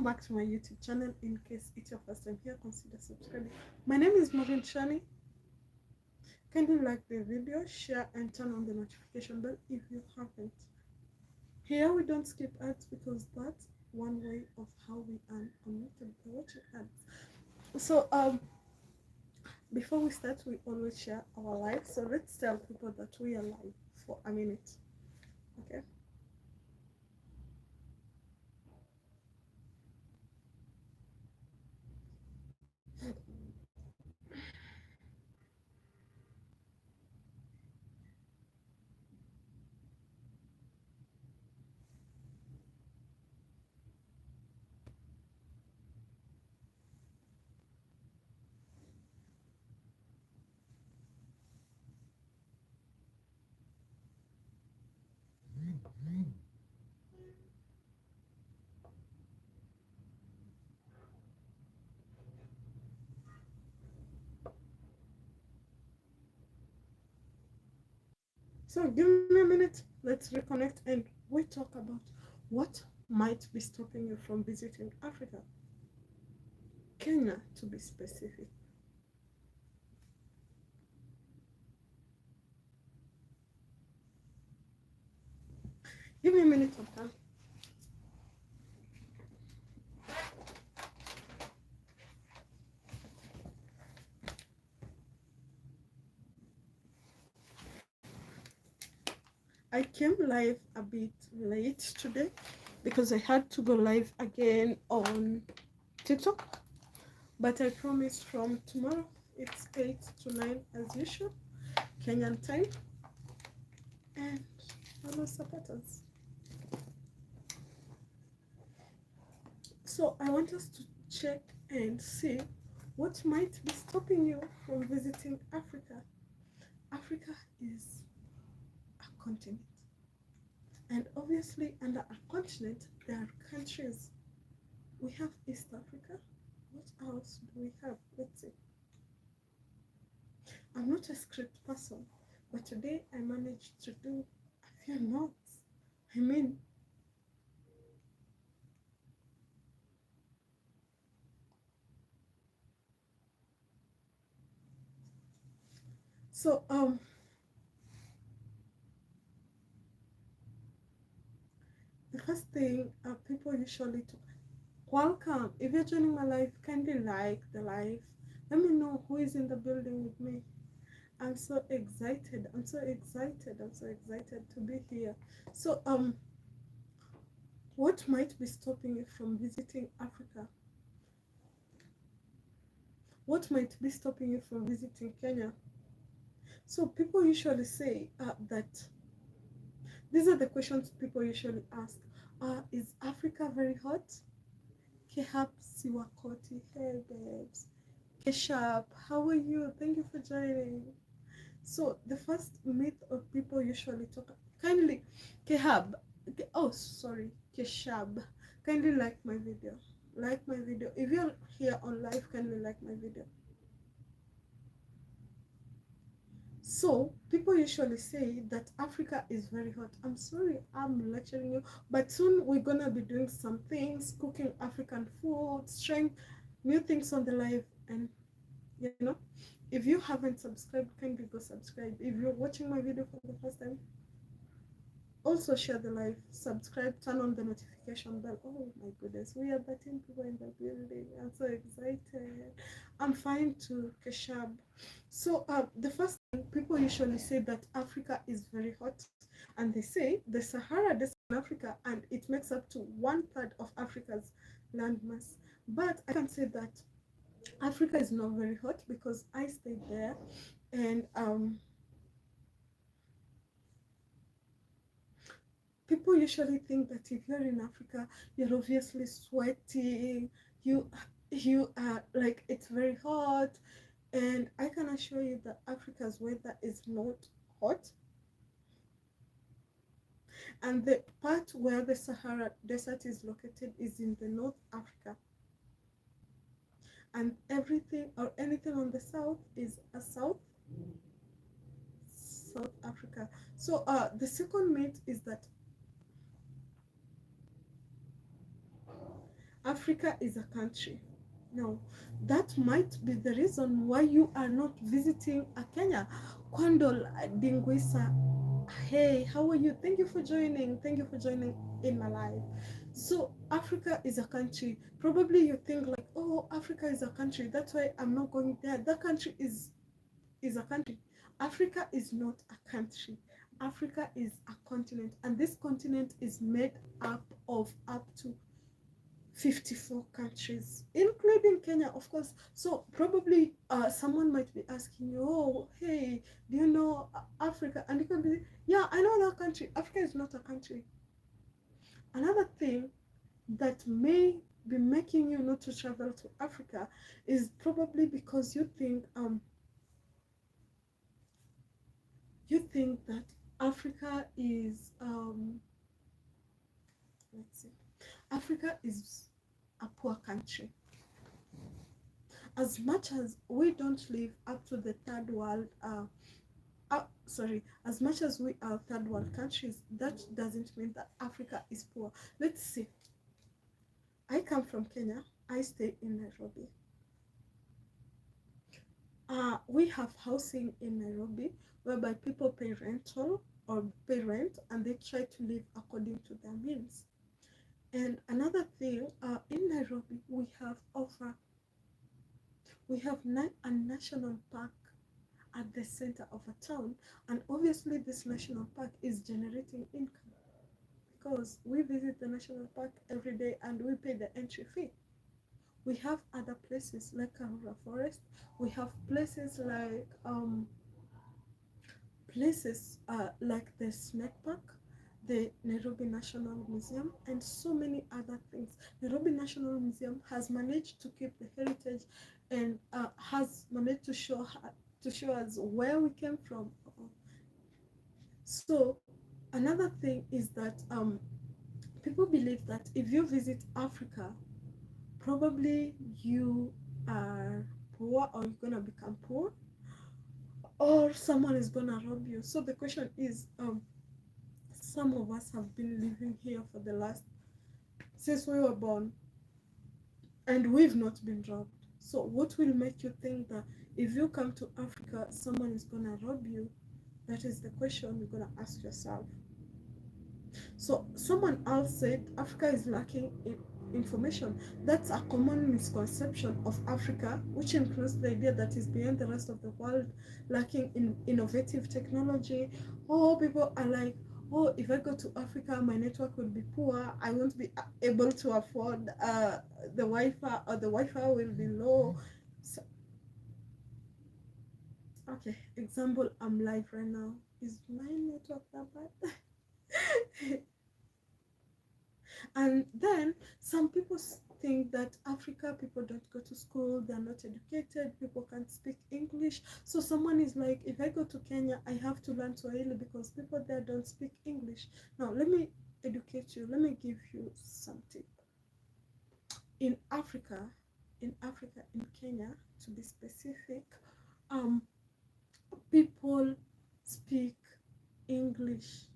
Welcome back to my YouTube channel. In case it's your first time here, consider subscribing. My name is Maureen Shani. Kindly like the video, share and turn on the notification bell if you haven't. Here we don't skip ads because that's one way of how we earn on YouTube by watching ads. So before we start, we always share our life. So let's tell people that we are live for a minute. Okay. So give me a minute, let's reconnect and we talk about what might be stopping you from visiting Africa. Kenya, to be specific. Give me a minute of time. I came live a bit late today because I had to go live again on TikTok. But I promise from tomorrow, it's 8 to 9 as usual, Kenyan time. And fellow supporters. So I want us to check and see what might be stopping you from visiting Africa. Africa is a continent. And obviously under a continent, there are countries. We have East Africa. What else do we have? Let's see. I'm not a script person, but today I managed to do a few notes. So the first thing people usually talk. Welcome. If you're joining my live, kindly like the live. Let me know who is in the building with me. I'm so excited. I'm so excited to be here. So what might be stopping you from visiting Africa? What might be stopping you from visiting Kenya? So people usually say that these are the questions people usually ask. Is Africa very hot? Kehap Siwakoti. Hey babes. Keshap, how are you? Thank you for joining. So the first myth of people usually talk kindly Kehab. Oh sorry, Keshab. Kindly like my video. Like my video. If you're here on live, kindly like my video. So people usually say that Africa is very hot. I'm sorry, I'm lecturing you, but soon we're gonna be doing some things, cooking African food, trying new things on the live, and you know, if you haven't subscribed, kindly go subscribe. If you're watching my video for the first time, also share the live, subscribe, turn on the notification bell. Oh my goodness, we are 13 people in the building. I'm so excited. I'm fine too, Keshab. So the first thing people usually say that Africa is very hot, and they say the Sahara Desert in Africa, and it makes up to 1/3 of Africa's landmass. But I can say that Africa is not very hot because I stayed there, and people usually think that if you're in Africa, you're obviously sweating, you are like it's very hot, and I can assure you that Africa's weather is not hot. And the part where the Sahara Desert is located is in the North Africa, and everything or anything on the south is a South Africa. So the second myth is that Africa is a country. No, that might be the reason why you are not visiting a Kenya. Kwandol Dingwisa, hey, how are you? Thank you for joining. Thank you for joining in my life. So Africa is a country. Probably you think like, oh, Africa is a country. That's why I'm not going there. That country is a country. Africa is not a country. Africa is a continent, and this continent is made up of up to 54 countries, including Kenya, of course. So probably someone might be asking you, oh, hey, do you know Africa? And you can be, yeah, I know that country. Africa is not a country. Another thing that may be making you not to travel to Africa is probably because you think that Africa is let's see, Africa is a poor country. As much as we don't live up to the third world as much as we are third world countries, that doesn't mean that Africa is poor. Let's see, I come from Kenya, I stay in Nairobi. We have housing in Nairobi whereby people pay rental or pay rent, and they try to live according to their means. And another thing, in Nairobi we have a national park at the center of a town, and obviously this national park is generating income because we visit the national park every day and we pay the entry fee. We have other places like Karura Forest. We have places like the Snake Park, the Nairobi National Museum, and so many other things. Nairobi National Museum has managed to keep the heritage and has managed to show us where we came from. So another thing is that people believe that if you visit Africa, probably you are poor or you're gonna become poor or someone is gonna rob you. So the question is, some of us have been living here for the last since we were born, and we've not been robbed. So what will make you think that if you come to Africa, someone is gonna rob you? That is the question you're gonna ask yourself. So someone else said Africa is lacking in information. That's a common misconception of Africa, which includes the idea that is beyond the rest of the world, lacking in innovative technology. Oh, people are like, oh, if I go to Africa, my network will be poor. I won't be able to afford the Wi-Fi, or the Wi-Fi will be low. So, okay, example, I'm live right now. Is my network that bad? And then some people think that Africa people don't go to school, they're not educated, people can't speak English. So someone is like, if I go to Kenya, I have to learn Swahili because people there don't speak English. Now, let me educate you. Let me give you some tip. In Africa, in Kenya, to be specific, um, people speak English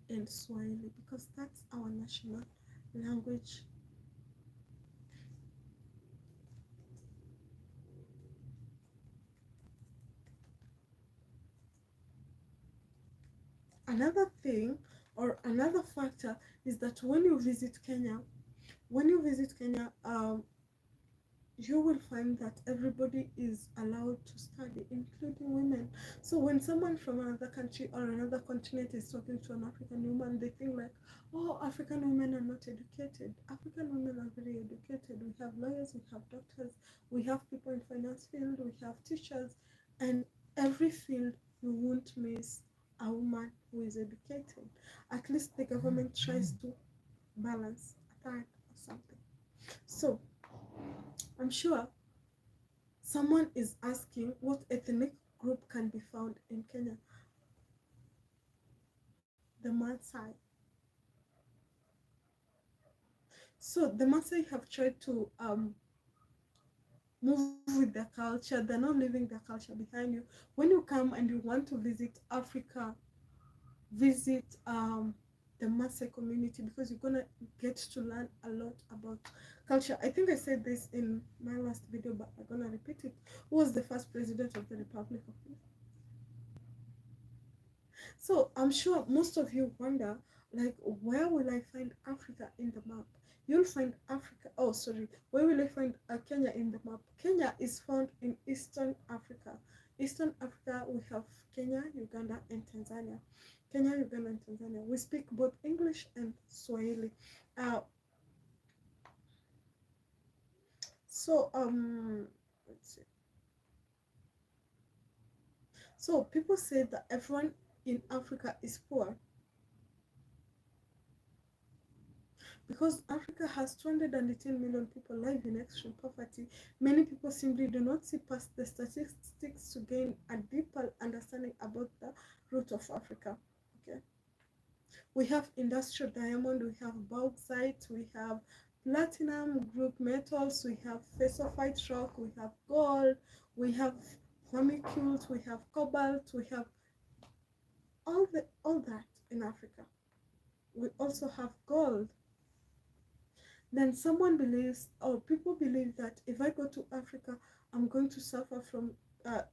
and Swahili because that's our national language. Another thing or another factor is that when you visit Kenya, you will find that everybody is allowed to study, including women. So when someone from another country or another continent is talking to an African woman, they think like, oh, African women are not educated. African women are very educated. We have lawyers, we have doctors, we have people in finance field, we have teachers, and every field you won't miss a woman who is educated. At least the government tries to balance a third or something. So I'm sure someone is asking what ethnic group can be found in Kenya. The Maasai. So the Maasai have tried to move with their culture. They're not leaving their culture behind you. When you come and you want to visit Africa, visit the Maasai community, because you're gonna get to learn a lot about culture. I think I said this in my last video, but I'm gonna repeat it. Who was the first president of the Republic of Kenya? So I'm sure most of you wonder, like, where will I find Africa in the map? You'll find Africa. Oh, sorry. Where will I find Kenya in the map? Kenya is found in Eastern Africa. Eastern Africa, we have Kenya, Uganda, and Tanzania. Kenya, Uganda, and Tanzania. We speak both English and Swahili. Uh, so let's see. So people say that everyone in Africa is poor, because Africa has 218 million people live in extreme poverty. Many people simply do not see past the statistics to gain a deeper understanding about the root of Africa. Okay, we have industrial diamond, we have bauxite, we have platinum group metals, we have fesophite rock, we have gold, we have vermicules, we have cobalt, we have all that in Africa. We also have gold. Then someone believes, or people believe, that if I go to Africa, I'm going to suffer from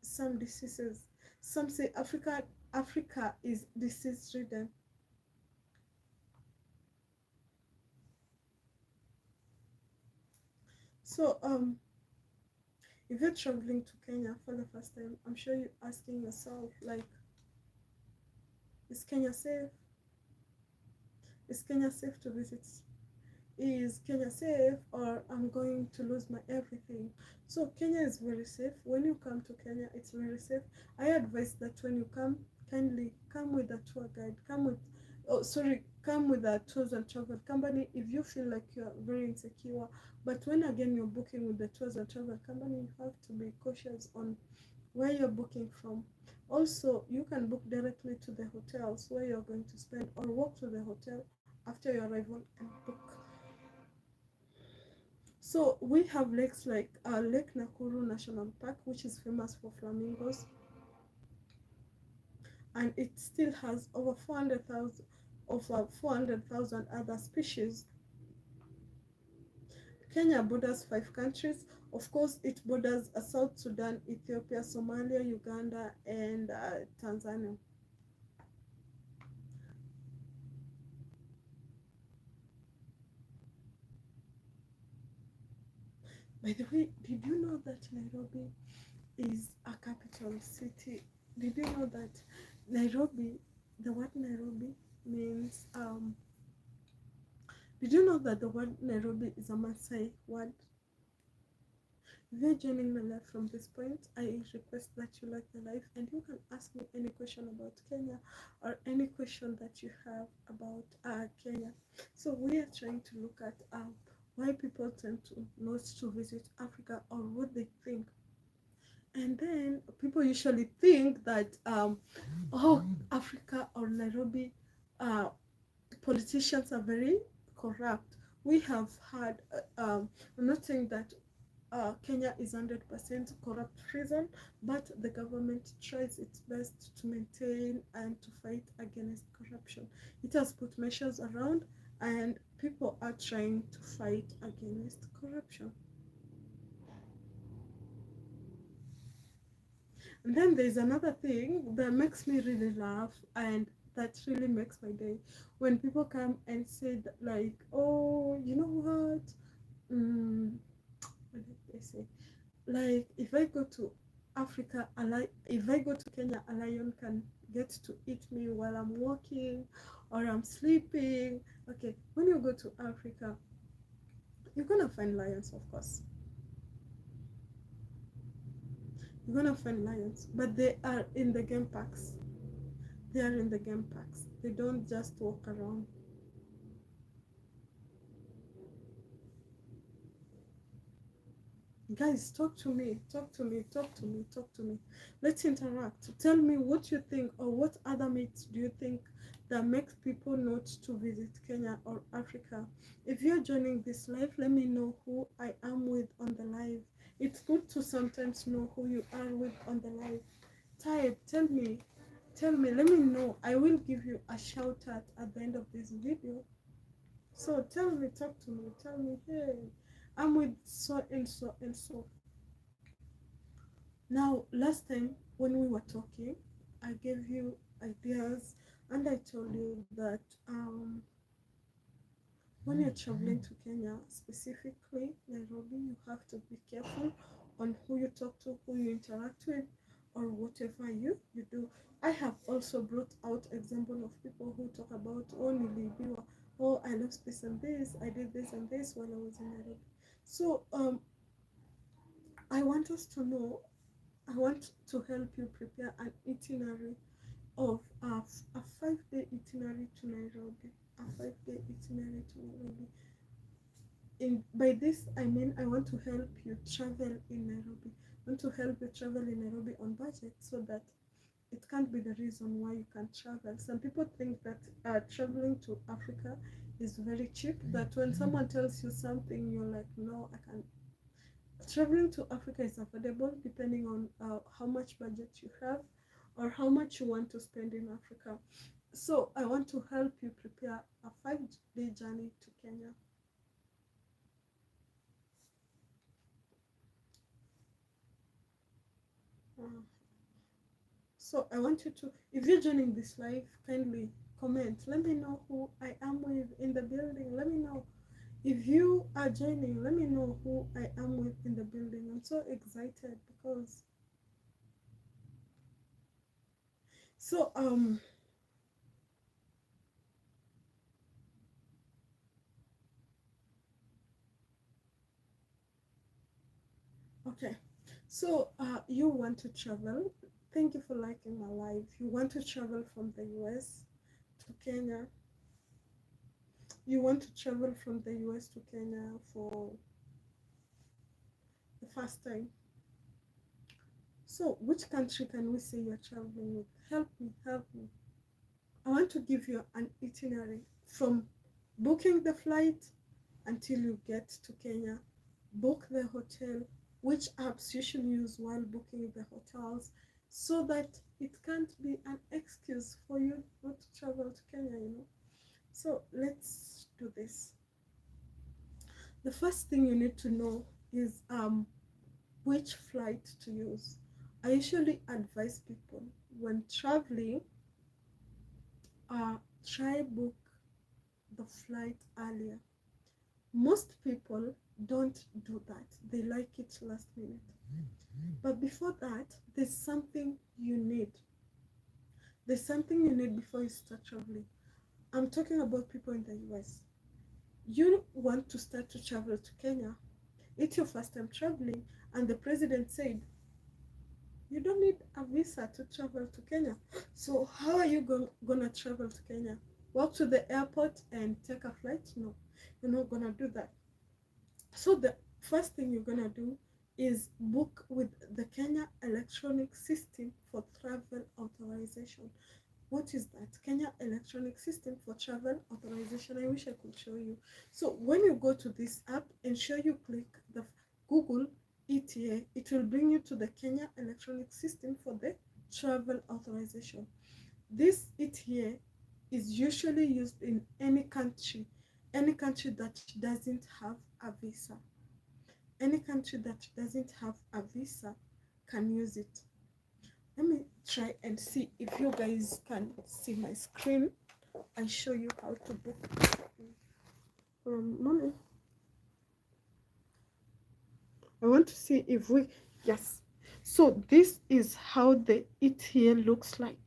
some diseases. Some say Africa is disease ridden. So if you're traveling to Kenya for the first time, I'm sure you're asking yourself, like, is Kenya safe? Is Kenya safe to visit? Is Kenya safe, or I'm going to lose my everything? So Kenya is very safe. When you come to Kenya, it's very safe. I advise that when you come, kindly come with a tour guide. Come with a tours and travel company if you feel like you're very insecure. But when again you're booking with the tours and travel company, you have to be cautious on where you're booking from. Also, you can book directly to the hotels where you're going to spend, or walk to the hotel after your arrival and book. So we have lakes like Lake Nakuru National Park, which is famous for flamingos, and it still has over 400,000 other species. Kenya borders 5 countries. Of course, it borders South Sudan, Ethiopia, Somalia, Uganda, and Tanzania. By the way, did you know that Nairobi is a capital city? Did you know that Nairobi, the word Nairobi means, did you know that the word Nairobi is a Maasai word? If you're joining my life from this point, I request that you like the life, and you can ask me any question about Kenya, or any question that you have about Kenya. So we are trying to look at why people tend to not to visit Africa, or what they think. And then people usually think that oh, Africa or Nairobi politicians are very corrupt. We have had I'm not saying that Kenya is 100% corrupt prison, but the government tries its best to maintain and to fight against corruption. It has put measures around, and people are trying to fight against corruption. And then there's another thing that makes me really laugh, and that really makes my day, when people come and say that, like, oh, you know what? What did they say? Like, if I go to if I go to Kenya, a lion can get to eat me while I'm walking or I'm sleeping. Okay, when you go to Africa, you're gonna find lions, of course. You're gonna find lions, but they are in the game parks. They are in the game parks. They don't just walk around. Guys, talk to me, talk to me, talk to me, talk to me. Let's interact. Tell me what you think, or what other myths do you think that makes people not to visit Kenya or Africa. If you're joining this live, let me know who I am with on the live. It's good to sometimes know who you are with on the live. Type, tell me, let me know. I will give you a shout out at the end of this video. So tell me, talk to me, tell me, hey, I'm with so and so and so. Now, last time when we were talking, I gave you ideas and I told you that when you're traveling to Kenya, specifically Nairobi, you have to be careful on who you talk to, who you interact with, or whatever you do. I have also brought out example of people who talk about, oh, niliibiwa, oh, I lost this and this, I did this and this while I was in Nairobi. So I want us to know, I want to help you prepare an itinerary of a 5-day itinerary to Nairobi. A 5-day itinerary to Nairobi. By this I mean I want to help you travel in Nairobi. I want to help you travel in Nairobi on budget, so that it can't be the reason why you can't travel. Some people think that traveling to Africa is very cheap. That when someone tells you something, you're like, no, I can't. Traveling to Africa is affordable depending on how much budget you have or how much you want to spend in Africa. So I want to help you prepare a 5-day journey to Kenya. So I want you to, if you're joining this live, kindly comment. Let me know who I am with in the building. Let me know. If you are joining, let me know who I am with in the building. I'm so excited because so okay. So you want to travel. Thank you for liking my live. You want to travel from the US to Kenya. You want to travel from the US to Kenya for the first time. So which country can we say you're traveling with? Help me, help me. I want to give you an itinerary from booking the flight until you get to Kenya. Book the hotel, which apps you should use while booking the hotels, so that it can't be an excuse for you not to travel to Kenya. So let's do this. The first thing you need to know is which flight to use. I usually advise people when traveling, try book the flight earlier. Most people don't do that. They like it last minute. But before that, there's something you need. There's something you need before you start traveling. I'm talking about people in the US. You want to start to travel to Kenya. It's your first time traveling, and the president said, you don't need a visa to travel to Kenya. So how are you gonna travel to Kenya? Walk to the airport and take a flight? No, you're not gonna do that. So the first thing you're gonna do is book with the Kenya electronic system for travel authorization. What is that? Kenya electronic system for travel authorization. I wish I could show you. So when you go to this app, ensure you click the Google ETA. It will bring you to the Kenya electronic system for the travel authorization. This ETA is usually used in any country that doesn't have a visa. Any country that doesn't have a visa can use it. Let me try and see if you guys can see my screen. I show you how to book. Mommy, I want to see if we, yes. So this is how the ETA looks like.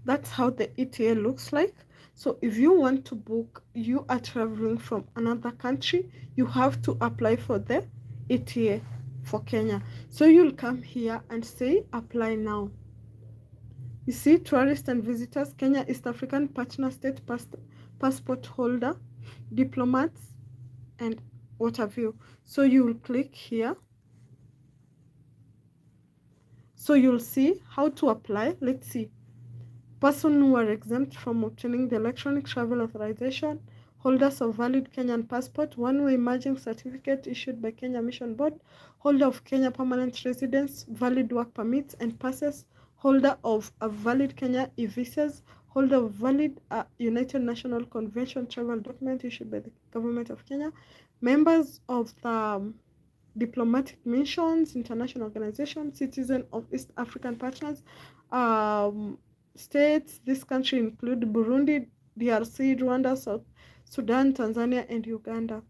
That's how the ETA looks like. So if you want to book, you are traveling from another country, you have to apply for the ETA for Kenya. So you'll come here and say apply now. You see, tourists and visitors, Kenya, East African partner state, passport holder, diplomats, and what have you. So you'll click here. So you'll see how to apply. Let's see. Person who are exempt from obtaining the electronic travel authorization, holders of valid Kenyan passport, one-way emerging certificate issued by Kenya Mission Board, holder of Kenya permanent residence, valid work permits, and passes holder of a valid Kenya e-visas, holder of valid United National Convention travel document issued by the government of Kenya, members of the diplomatic missions, international organizations, citizen of East African partners, um, states. This country include Burundi, DRC, Rwanda, South Sudan, Tanzania, and Uganda.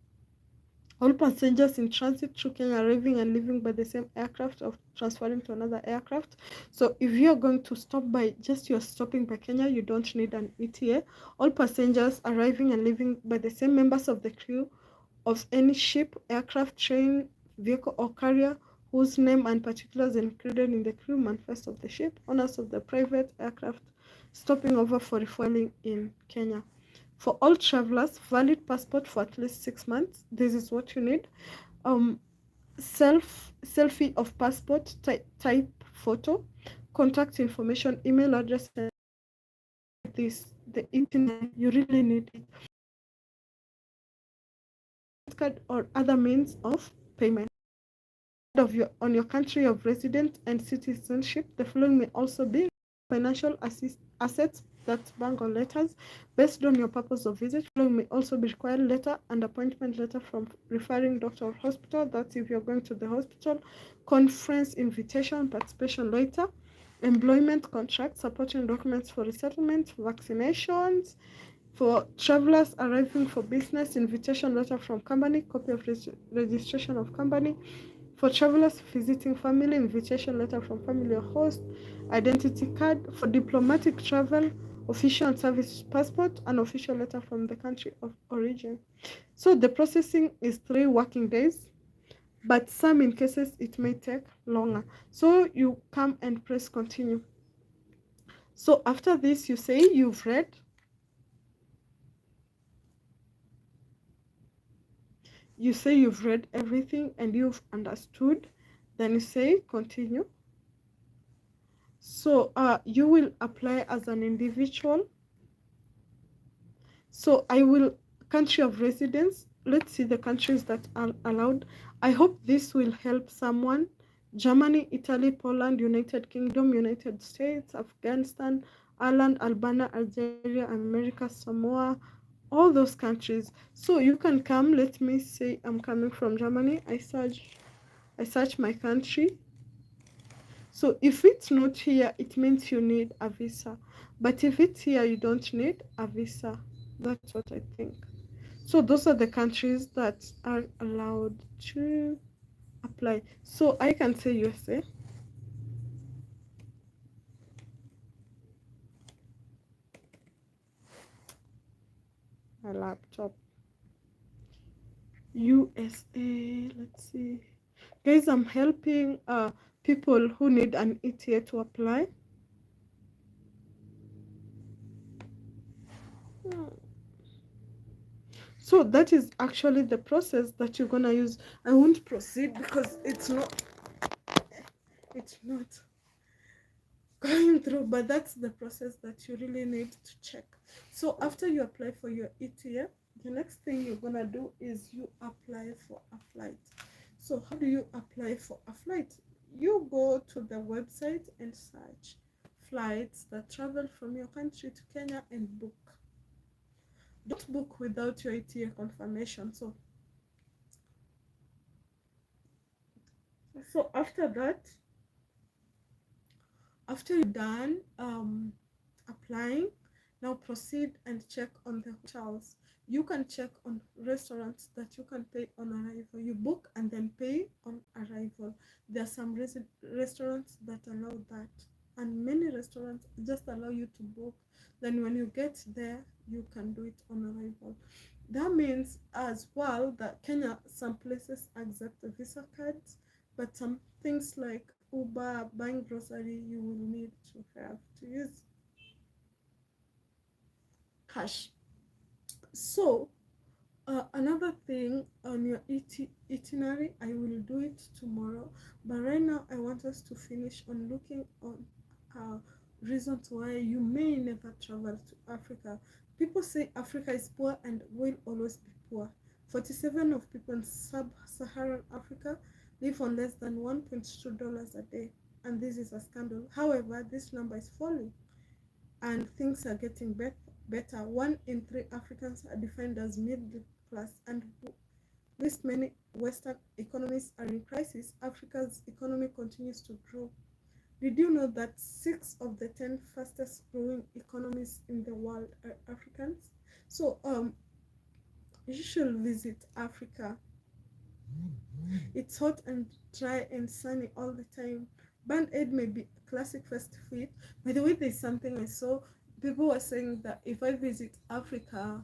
All passengers in transit through Kenya arriving and leaving by the same aircraft or transferring to another aircraft. So if you're going to stop by, just you're stopping by Kenya, you don't need an ETA. All passengers arriving and leaving by the same members of the crew of any ship, aircraft, train, vehicle, or carrier whose name and particulars included in the crew manifest of the ship, owners of the private aircraft stopping over for refueling in Kenya. For all travelers, valid passport for at least 6 months. This is what you need. Um, selfie of passport type photo, contact information, email address, and this the internet. You really need it. Card or other means of payment. Of your on your country of residence and citizenship. The following may also be financial assets, that's bank or letters based on your purpose of visit. Following may also be required letter and appointment letter from referring doctor or hospital, that's if you're going to the hospital, conference invitation, participation letter, employment contract, supporting documents for resettlement, vaccinations. For travelers arriving for business, invitation letter from company, copy of registration of company. For travelers visiting family, invitation letter from family or host, identity card. For diplomatic travel, official and service passport, and official letter from the country of origin. So the processing is 3 working days, but some in cases it may take longer. So you come and press continue. So after this, you say you've read. You say you've read everything and you've understood. Then you say continue. So you will apply as an individual. So I will country of residence. Let's see the countries that are allowed. I hope this will help someone. Germany, Italy, Poland, United Kingdom, United States, Afghanistan, Ireland, Albania, Algeria, America, Samoa, all those countries. So you can come. Let me say I'm coming from Germany. I search my country. So if it's not here, it means you need a visa. But if it's here, you don't need a visa. That's what I think. So those are the countries that are allowed to apply. So I can say USA, my laptop. USA, let's see. Guys, I'm helping people who need an ETA to apply. Hmm. So that is actually the process that you're gonna use. I won't proceed because it's not going through, but that's the process that you really need to check. So after you apply for your ETA, the next thing you're gonna do is you apply for a flight. So how do you apply for a flight? You go to the website and search flights that travel from your country to Kenya and book. Don't book without your ETA confirmation. So after you're done applying, now proceed and check on the hotels. You can check on restaurants that you can pay on arrival. You book and then pay on arrival. There are some restaurants that allow that, and many restaurants just allow you to book. Then when you get there, you can do it on arrival. That means as well that Kenya, some places accept the Visa cards, but some things like Uber, buying grocery, you will need to have to use cash. So another thing on your itinerary, I will do it tomorrow. But right now, I want us to finish on looking on uh, reasons why you may never travel to Africa. People say Africa is poor and will always be poor. 47 of people in sub-Saharan Africa live on less than $1.2 a day. and this is a scandal. However, this number is falling and things are getting better. 1 in 3 Africans are defined as middle class, and whilst many Western economies are in crisis, Africa's economy continues to grow. Did you know that 6 of the 10 fastest growing economies in the world are Africans? So you should visit Africa. It's hot and dry and sunny all the time. Band Aid may be a classic first fit. By the way, there's something I saw. People were saying that if I visit Africa,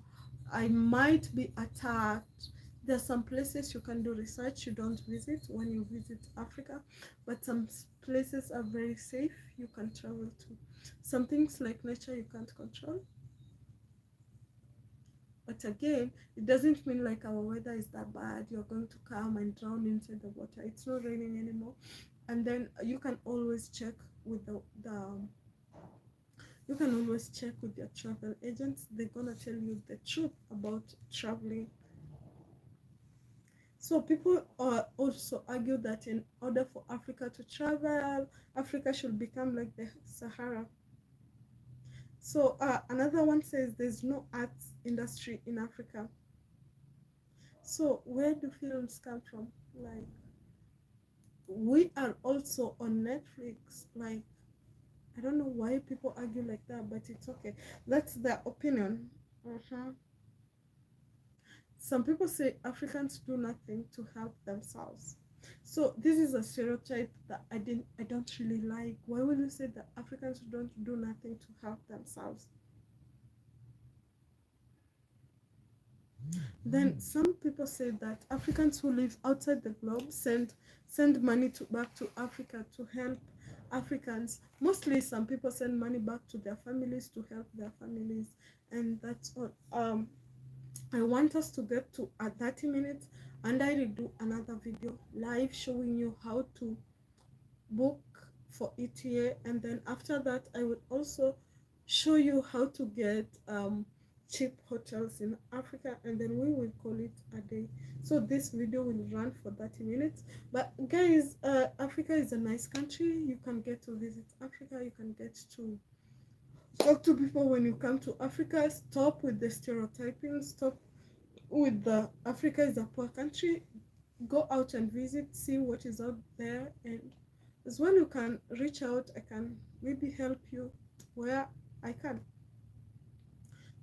I might be attacked. There are some places you can do research you don't visit when you visit Africa, but some places are very safe you can travel to. Some things like nature you can't control. But again, it doesn't mean like our weather is that bad. You're going to come and drown inside the water. It's not raining anymore. And then you can always check with you can always check with your travel agents. They're gonna tell you the truth about traveling. So people also argue that in order for Africa to travel, Africa should become like the Sahara. So another one says there's no arts industry in Africa. So where do films come from? Like, we are also on Netflix. Like, I don't know why people argue like that, but it's okay. That's their opinion. Some people say Africans do nothing to help themselves. So this is a stereotype that I don't really like. Why would you say that Africans don't do nothing to help themselves? Then some people say that Africans who live outside the globe send money back to Africa to help Africans. Mostly some people send money back to their families to help their families, and that's all. I want us to get to 30 minutes, and I will do another video live showing you how to book for ETA, and then after that I will also show you how to get cheap hotels in Africa, and then we will call it a day. So this video will run for 30 minutes. But guys, Africa is a nice country. You can get to visit Africa, you can get to talk to people when you come to Africa. Stop with the stereotyping, stop with the Africa is a poor country. Go out and visit, see what is out there, and as well you can reach out. I can maybe help you where I can.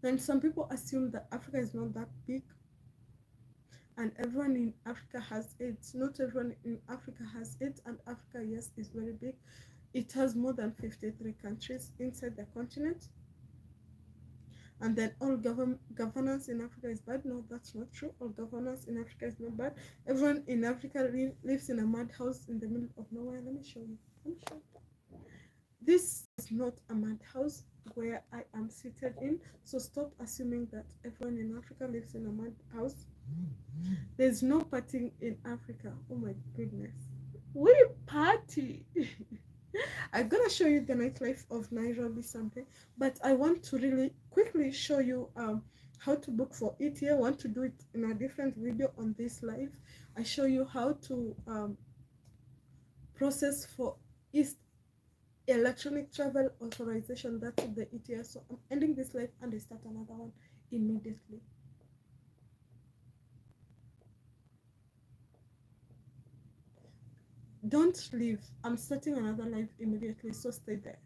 Then some people assume that Africa is not that big and everyone in Africa has AIDS. Not everyone in Africa has AIDS, and Africa, yes, is very big. It has more than 53 countries inside the continent. And then all governance in Africa is bad. No, that's not true. All governance in Africa is not bad. Everyone in Africa lives in a mud house in the middle of nowhere. Let me show you. This is not a mud house where I am seated in. So stop assuming that everyone in Africa lives in a mud house. There's no partying in Africa. Oh my goodness. We party. I'm gonna show you the nightlife of Nairobi something, but I want to really quickly show you how to book for ETA. I want to do it in a different video on this live. I show you how to process for East electronic travel authorization. That's the ETA. So I'm ending this live and I start another one immediately. Don't leave. I'm starting another live immediately, so stay there.